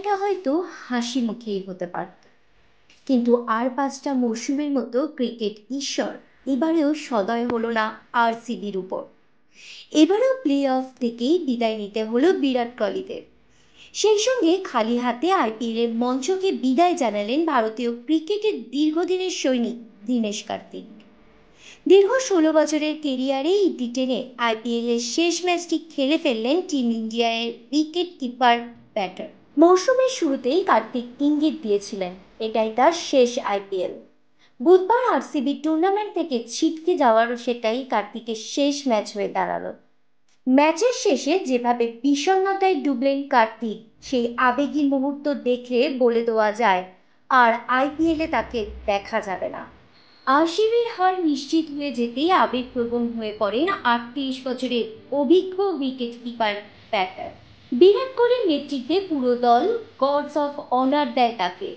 বিদায়টা হয়তো হাসি মুখেই হতে পারত, কিন্তু আর পাঁচটা মৌসুমের মতো ক্রিকেট ঈশ্বর এবারেও সদয় হলো না আরসিবির উপর। এবারেও প্লে অফ থেকেই বিদায় নিতে হলো বিরাট কোহলিদের। সেই সঙ্গে খালি হাতে আইপিএলের মঞ্চকে বিদায় জানালেন ভারতীয় ক্রিকেটের দীর্ঘদিনের সৈনিক দীনেশ কার্তিক। দীর্ঘ 16 বছরের কেরিয়ারে ইতি টেনে আইপিএলের শেষ ম্যাচটি খেলে ফেললেন টিম ইন্ডিয়ার উইকেট কিপার ব্যাটার। মৌসুমের শুরুতেই কার্তিক ইঙ্গিত দিয়েছিলেন এটাই তার শেষ আইপিএল। বুধবার আরসিবি টুর্নামেন্ট থেকে ছিটকে যাওয়ারও সেটাই কার্তিকের শেষ ম্যাচ হয়ে দাঁড়ালো। ম্যাচের শেষে যেভাবে বিষণ্ণতায় ডুবলেন কার্তিক, সেই আবেগী মুহূর্ত দেখলে বলে দেওয়া যায় আর আইপিএলে তাকে দেখা যাবে না। আরসিবির হার নিশ্চিত হয়ে যেতেই আবেগপ্রবণ হয়ে পড়েন 38 বছরের অভিজ্ঞ উইকেট কিপার ব্যাটার। বিরাট কোহলির নেতৃত্বে পুরো দল গডস অফ অনার দেয় তাকে।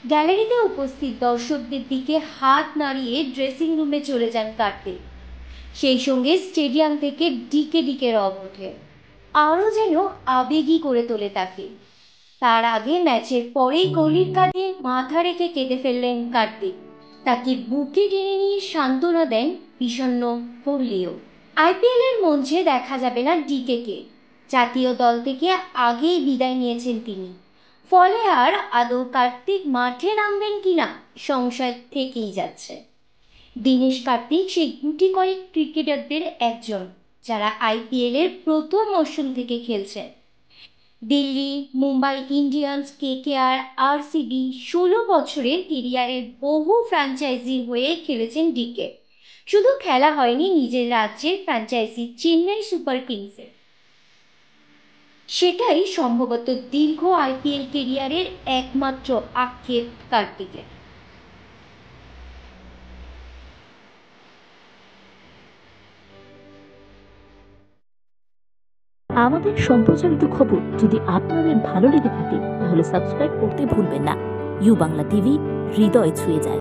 গ্যালারিতে উপস্থিত দর্শকদের দিকে হাত নাড়িয়ে ড্রেসিং রুমে চলে যান কার্তিক। সেই সঙ্গে স্টেডিয়াম থেকে ডিকে ডিকে রব ওঠে, আরও যেন আবেগী করে তোলে তাকে। তার আগে ম্যাচের পরেই কোহলির কাঁধে মাথা রেখে কেঁদে ফেললেন কার্তিক। তাকে বুকে টেনে নিয়ে সান্ত্বনা দেন বিষণ্ণ কোহলিও। আইপিএলের মঞ্চে দেখা যাবে না ডিকেকে, জাতীয় দল থেকে আগেই বিদায় নিয়েছেন তিনি। ফলে আর আদৌ কার্তিক মাঠে নামবেন কিনা সংশয় থেকেই যাচ্ছে। দীনেশ কার্তিক সেই গুটি কয়েক ক্রিকেটারদের একজন যারা আইপিএলের প্রথম মরশুম থেকে খেলছেন। Delhi, Mumbai Indians, KKR, RCB 16 বছরের কেরিয়ারের বহু ফ্র্যাঞ্চাইজির হয়ে খেলেছেন ডিকে। শুধু খেলা হয়নি নিজের রাজ্যের ফ্র্যাঞ্চাইজি চেন্নাই সুপার কিংসে। সেটাই সম্ভবত দীর্ঘ আইপিএল কেরিয়ারের একমাত্র আক্ষেপ কার্তিকের। আমাদের সম্প্রচারিত খবর যদি আপনাদের ভালো লেগে থাকে তাহলে সাবস্ক্রাইব করতে ভুলবেন না। ইউ বাংলা টিভি, হৃদয় ছুঁয়ে যায়।